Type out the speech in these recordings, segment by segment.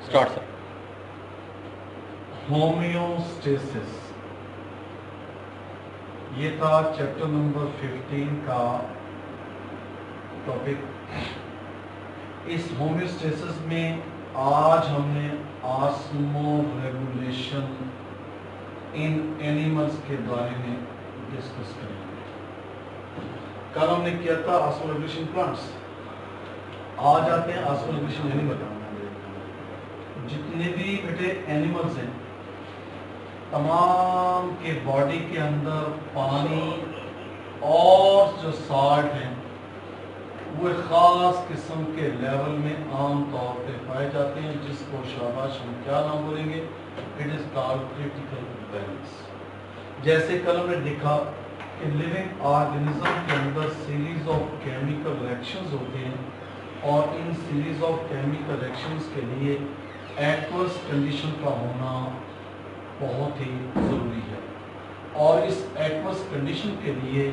Start سر. Homeostasis, یہ تھا chapter number 15 کا ٹاپک. اس ہومیوسٹیسس میں آج ہم نے آسمو ریگولیشن ان اینیملز کے بارے میں ڈسکس کریں گے. کل ہم نے کیا تھا آسمو ریگولیشن پلانٹس. آج آتے ہیں آسمو ریگولیشن اینیمل. جتنے بھی بیٹے اینیملز ہیں تمام کے باڈی کے اندر پانی اور جو سالٹ ہیں وہ ایک خاص قسم کے لیول میں عام طور پہ پائے جاتے ہیں، جس کو شاباش ہم کیا نام بولیں گے؟ It is called critical balance. جیسے کل ہم نے دیکھا کہ لیونگ آرگنزم کے اندر سیریز آف کیمیکل ریئیکشنز ہوتے ہیں، اور ان سیریز آف کیمیکل ریئیکشنز کے لیے ایکوس کنڈیشن کا ہونا بہت ہی ضروری ہے. اور اس ایکوس کنڈیشن کے لیے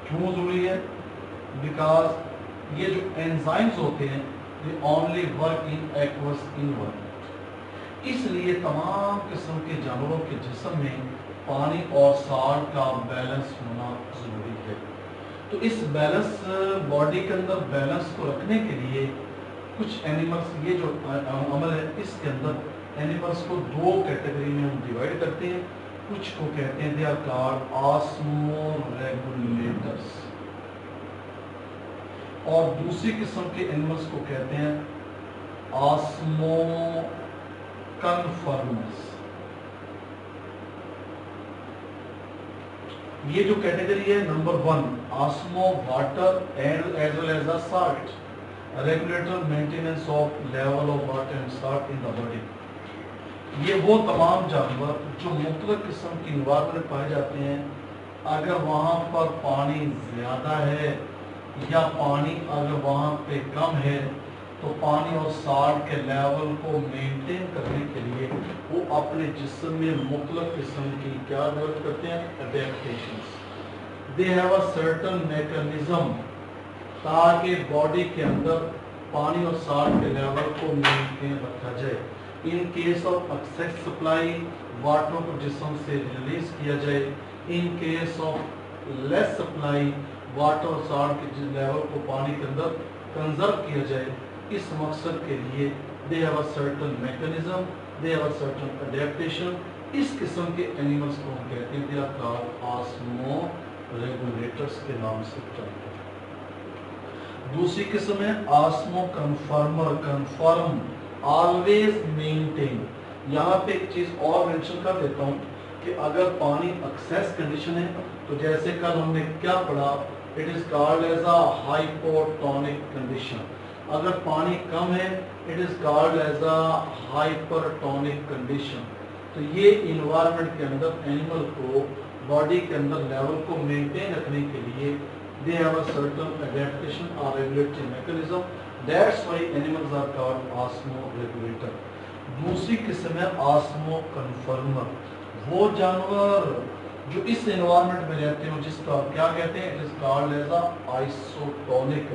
کیوں ضروری ہے؟ بیکاز یہ جو انزائمز ہوتے ہیں they only work in aqueous environment. اس لیے تمام قسم کے جانوروں کے جسم میں پانی اور سالٹ کا بیلنس ہونا ضروری ہے. تو اس بیلنس باڈی کے اندر بیلنس کو رکھنے کے لیے کچھ اینیملز، یہ جو عمل ہے اس کے اندر اینیملز کو دو کیٹیگری میں ہم ڈیوائڈ کرتے ہیں. کچھ کو کہتے ہیں دے آر کالڈ آسمو ریگولیٹرز، اور دوسری قسم کے اینیملز کو کہتے ہیں آسمو کنفرمرز. یہ جو کیٹیگری ہے number 1 osmo water and as well as salt regulator maintenance of level of water and salt in the body. یہ وہ تمام جانور جو مختلف قسم کی انوائرمنٹ پائے جاتے ہیں، اگر وہاں پر پانی زیادہ ہے یا پانی اگر وہاں پہ کم ہے تو پانی اور سالٹ کے لیول کو مینٹین کرنے کے لیے وہ اپنے جسم میں مختلف قسم کی کیا ڈیولپ کرتے ہیں؟ Adaptations. They have a certain mechanism تاکہ باڈی کے اندر پانی اور سالٹ کے لیول کو مینٹین رکھا جائے. In case of access supply water کو جسم سے ریلیز کیا جائے. In case of less supply water اور سالٹ کے لیول کو پانی کے اندر کنزرو کیا جائے. اس مقصد کے لیے they have a certain mechanism, they have a certain adaptation. اس قسم کے اینیملز کو ہم کہتے ہیں they are called osmoregulators کے نام سے جانتے ہیں. دوسری قسم ہے osmoconformer. Conform always maintain. یہاں پہ ایک چیز اور مینشن کر دیتا ہوں کہ اگر پانی ایکسیس کنڈیشن ہے تو جیسے کل ہم نے کیا پڑھا، it is called as a hypotonic condition. اگر پانی کم ہے it is called as a hypertonic condition. تو یہ انوائرمنٹ کے اندر اینیمل کو باڈی کے اندر لیول کو مینٹین رکھنے کے لیے they have a certain adaptation or regulatory mechanism. That's why animals are called osmoregulator. دوسری قسم ہے آسمو کنفرمر. وہ جانور جو اس انوائرمنٹ میں رہتے ہیں جس کا کیا کہتے ہیں؟ it is called as a isotonic.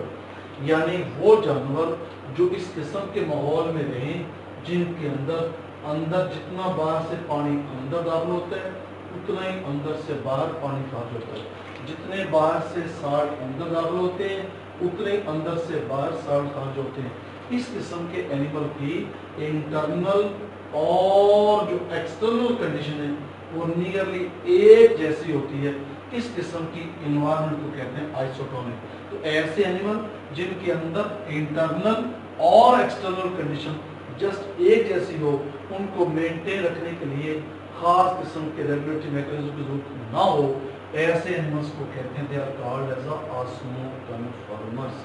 یعنی وہ جانور جو اس قسم کے ماحول میں رہیں جن کے اندر جتنا باہر سے پانی اندر داخل ہوتا ہے اتنا ہی اندر سے باہر پانی خارج ہوتا ہے. جتنے باہر سے سالٹ اندر داخل ہوتے ہیں اتنے اندر سے باہر سالٹ خارج ہوتے ہیں. اس قسم کے اینیمل کی انٹرنل اور جو ایکسٹرنل کنڈیشن ہے وہ نیئرلی ایک جیسی ہوتی ہے. اس قسم کی انوائرمنٹ کو کہتے ہیں آئسوٹونک. تو ایسے اینیمل جن کے اندر انٹرنل اور ایکسٹرنل کنڈیشن جسٹ ایک جیسی ہو، ان کو مینٹین رکھنے کے لیے خاص قسم کے ریگولیٹری میکانزم کی ضرورت نہ ہو، ایسے اینیملز کو کہتے ہیں they are called as آسمو کنفرمرز.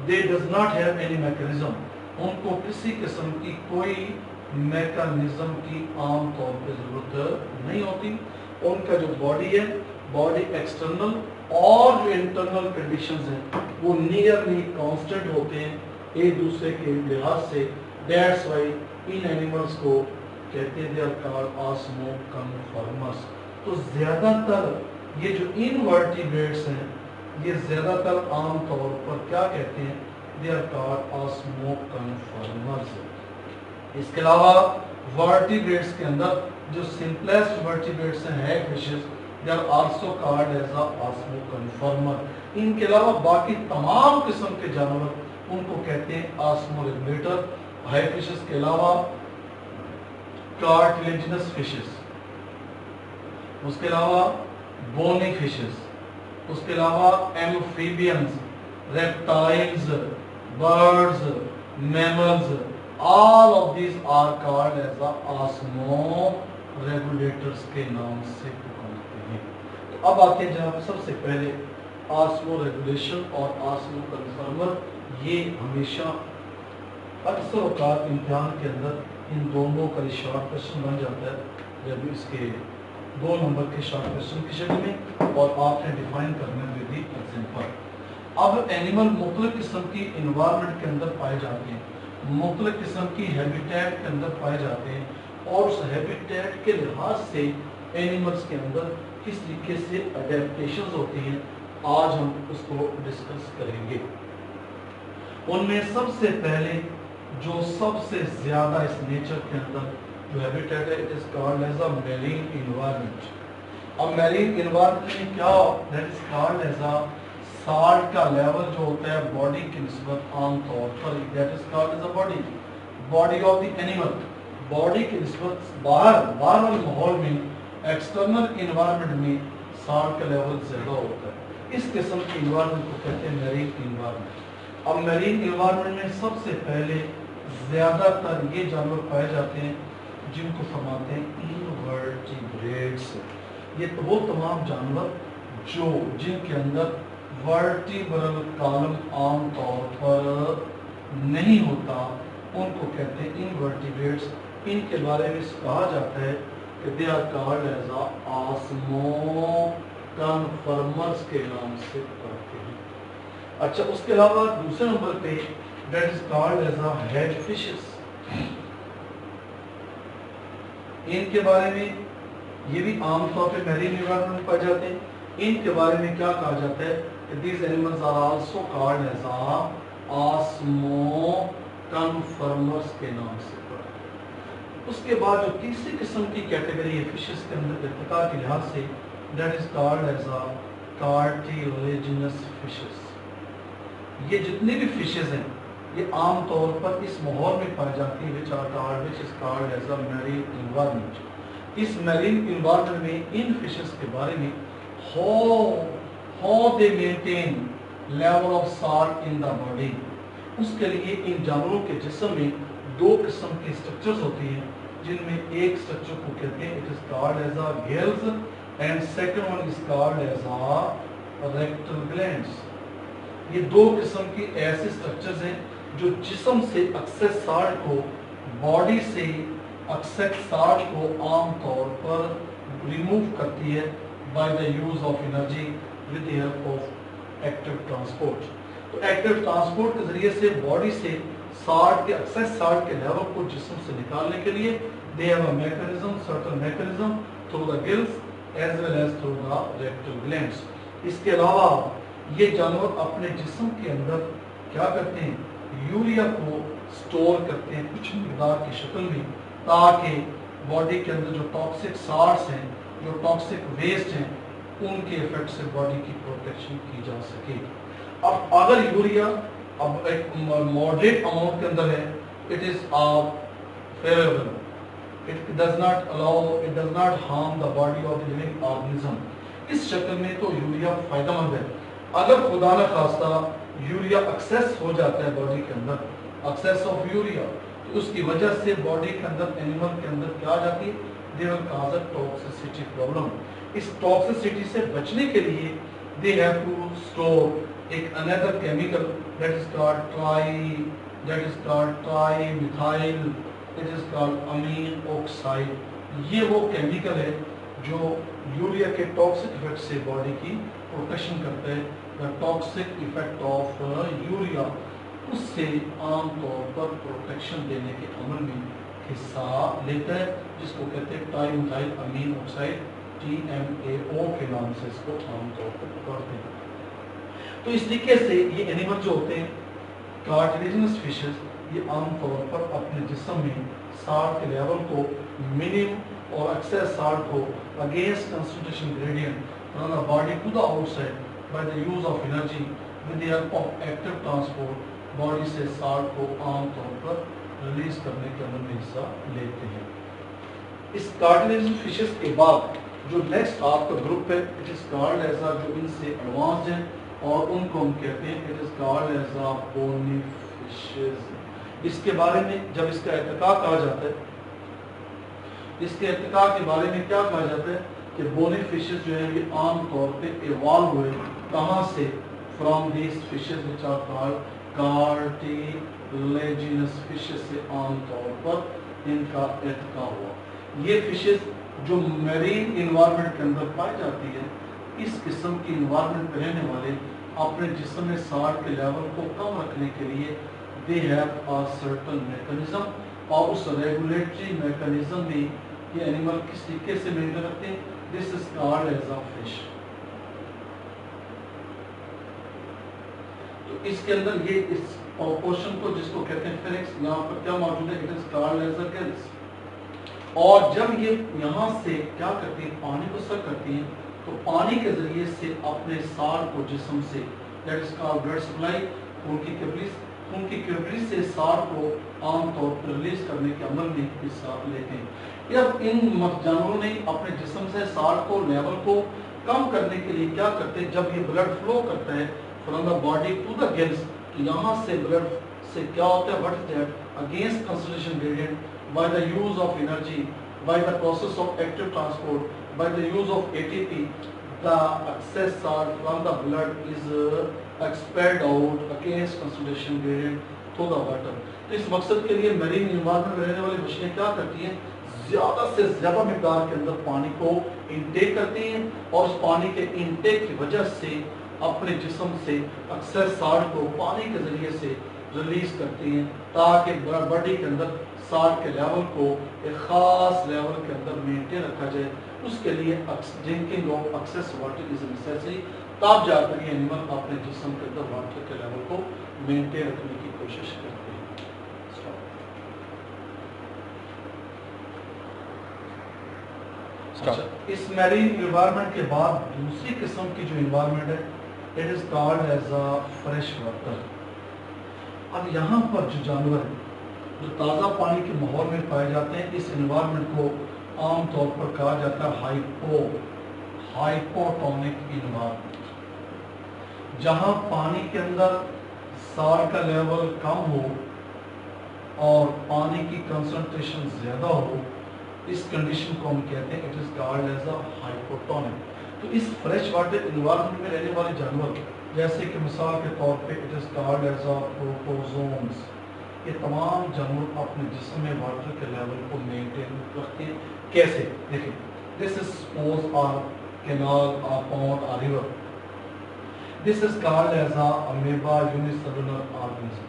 they does not have any mechanism. ان کو کسی قسم کی کوئی میکانزم کی عام طور پہ ضرورت نہیں ہوتی. ان کا جو باڈی ہے، باڈی ایکسٹرنل اور جو انٹرنل کنڈیشنز ہیں وہ نیئرلی کانسٹنٹ ہوتے ہیں ایک دوسرے کے لحاظ سے. That's why ان اینیملز کو کہتے ہیں they are called آسمو کنفرمرز. تو زیادہ تر یہ جو انورٹیبریٹس ہیں یہ زیادہ تر عام طور پر کیا کہتے ہیں؟ they are called osmoconformers. اس کے علاوہ ورٹیبریٹس کے اندر جو سمپلیسٹ ورٹیبریٹس ہیں fishes they are also called as osmoconformer. ان کے علاوہ باقی تمام قسم کے جانور ان کو کہتے ہیں آسمو ریگولیٹر. ہائی فشز کے علاوہ کارٹلیجنس فشز، اس کے علاوہ بونی فشز، اس کے علاوہ amphibians, reptiles, birds, mammals, all of these are called as the osmo regulators کے نام سے پکارتے ہیں. تو اب آتے ہیں جناب سب سے پہلے آسمو ریگولیشن اور آسمو کنفارمر. یہ ہمیشہ اکثر اوقات امتحان کے اندر ان دونوں کا شارٹ کوشچن بن جاتا ہے جب اس کے 2 نمبر کے شارٹ کوشچن کی شکل میں اور آپ نے ڈیفائن کرنے میں بھی ایگزامپل. اب اینیمل مختلف قسم کی انوائرمنٹ کے اندر پائے جاتے ہیں، مختلف قسم کی ہیبیٹیٹ کے اندر پائے جاتے ہیں، اور اس ہیبیٹیٹ کے لحاظ سے اینیملز کے اندر کس طریقے سے اڈیپٹیشنز ہوتی ہیں آج ہم اس کو ڈسکس کریں گے. ان میں سب سے پہلے جو سب سے زیادہ اس نیچر کے اندر جو ہیبیٹیٹ ہے it is called as a marine environment. اب میرین انوائرمنٹ میں کیا that is called as a salt کا لیول جو ہوتا ہے باڈی کی نسبت عام طور پر that is called as a body of the animal. Body کی نسبت باہر والے ماحول میں ایکسٹرنل انوائرمنٹ میں سالٹ کا لیول زیادہ ہوتا ہے. اس قسم کی انوائرمنٹ کو کہتے ہیں میرین انوائرمنٹ. اب میرین انوائرمنٹ میں سب سے پہلے زیادہ تر یہ جانور پائے جاتے ہیں جن کو فرماتے ہیں انورٹیبریٹس. یہ وہ تمام جانور جو جن کے اندر ورٹیبرل کالم عام طور پر نہیں ہوتا ان کو کہتے ہیں انورٹیبریٹس. ان کے بارے میں کہا جاتا ہے کہ دے آر کالڈ ایز آسمو کنفارمرز کے نام سے پڑھتے ہیں. اچھا اس کے علاوہ دوسرے نمبر پہ that is called as head fishes. ان کے بارے میں یہ بھی عام طور پہ میرین انوائرمنٹ میں پائے جاتے ہیں. ان کے بارے میں کیا کہا جاتا ہے کہ these animals are also called as آسمو کنفارمرز کے نام سے پڑھا. اس کے بعد جو تیسری قسم کی کیٹیگری ہے فشز کے اندر ارتقاء کے لحاظ سے that is called as cartilaginous fishes. یہ جتنے بھی فشز ہیں یہ عام طور پر اس ماحول میں پائی جاتی ہیں which is called as a marine environment. اس میرین انوائرمنٹ میں ان فشز کے بارے میں how they maintain level of salt in the body. اس کے لیے ان جانوروں کے جسم میں 2 قسم کے سٹرکچرز ہوتی ہیں جن میں ایک سٹرکچر کو کہتے ہیں it is called as a gills and second one is called as a rectal glands. یہ 2 قسم کی ایسے سٹرکچرز ہیں جو جسم سے ایکسس سالٹ کو باڈی سے ایکسس سالٹ کو عام طور پر ریموو کرتی ہے by the use of energy with the help of active transport. تو ایکٹیو ٹرانسپورٹ کے ذریعے سے باڈی سے سالٹ کے ایکسس سالٹ کے لیول کو جسم سے نکالنے کے لیے they have a mechanism, certain mechanism through the gills as well as through the rectal glands. اس کے علاوہ یہ جانور اپنے جسم کے اندر کیا کرتے ہیں یوریا کو سٹور کرتے ہیں کچھ مقدار کی شکل میں تاکہ باڈی کے اندر جو ٹاکسک سالٹس ہیں جو ٹاکسک ویسٹ ہیں ان کے ایفیکٹ سے باڈی کی پروٹیکشن کی جا سکے. اب اگر یوریا اب ایک ماڈریٹ اماؤنٹ کے اندر ہے it is favourable, it does not harm the body of the living organism. اس شکل میں تو یوریا فائدہ مند ہے. اگر خدا نہ خواستہ یوریا ایکسیس ہو جاتا ہے باڈی کے اندر ایکسیس آف یوریا تو اس کی وجہ سے باڈی کے اندر اینیمل کے اندر کیا جاتی ہے they will cause a toxicity problem. اس ٹاکسیسٹی سے بچنے کے لیے they have to store ایک another chemical that is called trimethyl, it is called amine oxide. یہ وہ کیمیکل ہے جو یوریا کے ٹاکسک افیکٹ سے باڈی کی پروٹیکشن کرتا ہے. the toxic effect of urea اس سے عام طور پر پروٹیکشن دینے کے عمل میں حصہ لیتا ہے جس کو کہتے ہیں ٹائی میتھائل امین آکسائڈ TMAO کے نام سے اس کو عام طور پر پکارتے ہیں. تو اس طریقے سے یہ اینیمل جو ہوتے ہیں کارٹلیجنس فشز یہ عام طور پر اپنے جسم میں سالٹ کے لیول کو منیمم اور ایکسیس سالٹ کو against concentration gradient from the body to the outside by the use of energy with the help of active transport body سے سالٹ کو عام طور پر ریلیز کرنے کے عمل میں حصہ لیتے ہیں. اس کارٹلیجن فشز کے بعد جو نیکسٹ آپ کا گروپ ہے اٹ از کالڈ ایز جو ان سے ایڈوانسڈ ہیں اور ان کو ہم کہتے ہیں it is called as bony fishes. اس کے بارے میں جب اس کا ارتقاء کہا جاتا ہے, اس کے ارتقاء کے بارے میں کیا کہا جاتا ہے کہ بونی فشز جو ہیں یہ عام طور پہ ایوالو ہوئے کہاں سے, from these fishes which are called cartilaginous fishes سے عام طور پر ان کا ارتقاء ہوا. یہ فشز جو میرین انوائرمنٹ کے اندر پائی جاتی ہے, اس قسم کی انوائرمنٹ پہ رہنے والے اپنے جسم میں سالٹ کے لیول کو کم رکھنے کے لیے they have a certain mechanism, اور اس ریگولیٹری میکانزم میں یہ اینیمل کس طریقے سے مینٹین رکھتے ہیں, this is called as a fish. تو اس کے اندر یہ اس پورشن کو جس کو کہتے ہیں فیرکس, یہاں پر کیا موجود ہے, it is called as a gills. اور جب یہ یہاں سے کیا کرتی ہیں, پانی کو سک کرتی ہیں, تو پانی کے ذریعے سے اپنے سالٹ کو جسم سے, that is called blood supply, خون کی کیپلری سے سالٹ کو عام طور پر ریلیز کرنے کے عمل میں حصہ لیتے ہیں. اب ان جانوروں نے اپنے جسم سے سالٹ کو لیول کو کم کرنے کے لیے کیا کرتے ہیں, جب یہ بلڈ فلو کرتا ہے from the body to the gills, تو یہاں سے بلڈ سے کیا ہوتا ہے, what is that, against concentration gradient by the use of energy, by the process of active transport, by the use of ATP, the excess salt from the blood is expelled out against concentration gradient to the water. تو اس مقصد کے لیے marine environment میں رہنے والی مچھلیاں کیا کرتی ہیں, زیادہ سے زیادہ مقدار کے اندر پانی کو انٹیک کرتی ہیں, اور اس پانی کے انٹیک کی وجہ سے اپنے جسم سے اکثر سالٹ کو پانی کے ذریعے سے ریلیز کرتی ہیں, تاکہ باڈی کے اندر سالٹ کے لیول کو ایک خاص لیول کے اندر مینٹین رکھا جائے. اس کے لیے drinking of access water is necessary, تب جا کر یہ اینیمل اپنے جسم کے اندر واٹر کے لیول کو مینٹین رکھنے کی کوشش کرتے ہیں. اچھا, اس میرین انوائرمنٹ کے بعد دوسری قسم کی جو انوائرمنٹ ہے it is called as a fresh water. اب یہاں پر جو جانور ہیں جو تازہ پانی کے ماحول میں پائے جاتے ہیں, اس انوائرمنٹ کو عام طور پر کہا جاتا ہے ہائپوٹونک انوائرمنٹ. جہاں پانی کے اندر سالٹ کا لیول کم ہو اور پانی کی کنسنٹریشن زیادہ ہو, اس کنڈیشن کو ہم کہتے ہیں it is called as a hypotonic. تو اس فریش واٹر انوائرمنٹ میں رہنے والے جانور جیسے کہ مثال کے طور پہ it is called as a protozoans, یہ تمام جانور اپنے جسم میں واٹر کے لیول کو مینٹین رکھتے ہیں. کیسے, دیکھیں, this is suppose or canal, or pond, or river. This is called as a amoeba unicellular organism.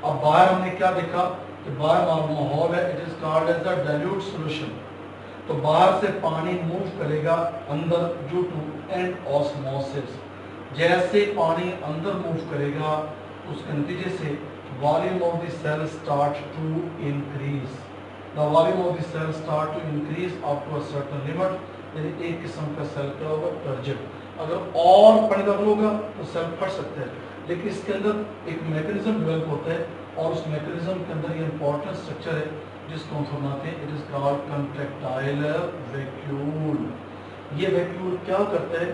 اب باہر ہم نے کیا دیکھا کہ باہر ماحول ہے, it is called as a dilute solution. تو باہر سے پانی موو کرے گا اندر ڈیو ٹو اینڈ آسموسس. جیسے پانی اندر موو کرے گا اس کے نتیجے سے volume of the cell start to increase. The volume of the cell start to increase up to a certain limit. یعنی ایک قسم کا سیل کا ہوگا ٹرجٹ, اگر اور پانی داخل ہوگا تو سیل پھٹ سکتا ہے, لیکن اس کے اندر ایک میکانزم ڈیولپ ہوتا ہے, اور اس میکانزم کے اندر یہ امپورٹنٹ اسٹرکچر ہے جس کو ہم فرماتے ہیں اٹ از کالڈ کنٹریکٹائل ویکیول. یہ ویکیول کیا کرتا ہے,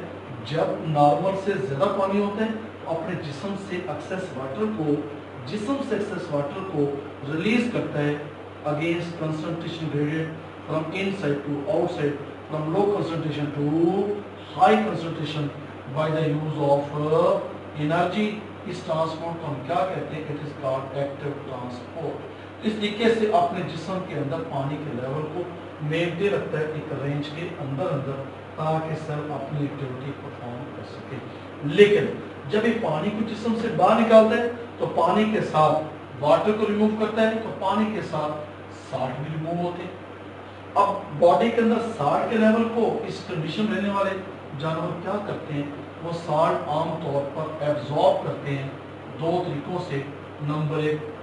جب نارمل سے زیادہ پانی ہوتا ہے اپنے جسم سے ایکسیس واٹر کو ریلیز کرتا ہے against concentration gradient from inside to outside, from low concentration to high concentration by the use of energy. اس ٹرانسپورٹ کو ہم کیا کہتے ہیں, it is called active transport. اس طریقے سے اپنے جسم کے اندر پانی کے لیول کو مینٹین رکھتا ہے ایک رینج کے اندر تاکہ سیل اپنی ایکٹیویٹی پرفارم کر سکے. لیکن جب یہ پانی کو جسم سے باہر نکالتا ہے تو پانی کے ساتھ واٹر کو ریموو کرتا ہے, تو پانی کے ساتھ سالٹ بھی ریموو ہوتے ہیں. اب باڈی کے اندر سالٹ کے لیول کو اس کنڈیشن میں رہنے والے جانور کیا کرتے ہیں, وہ سالٹ عام طور پر ایبزارب کرتے ہیں دو طریقوں سے. نمبر ایک,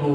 2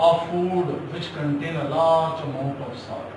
a food which contain a large amount of salt।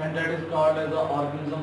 and that is called as the organism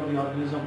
of the organism।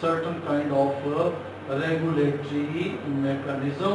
certain kind of regulatory mechanism,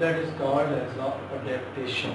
that is called as a adaptation।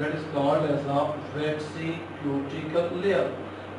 that is called as a waxy cuticle layer।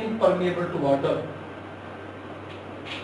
impermeable to water।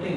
3,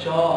4,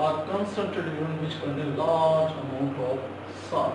a concentrated urine which contain large amount of salt।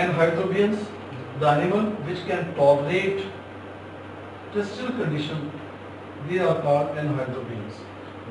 Anhydrobians, the animal which can tolerate terrestrial condition, they are called anhydrobians।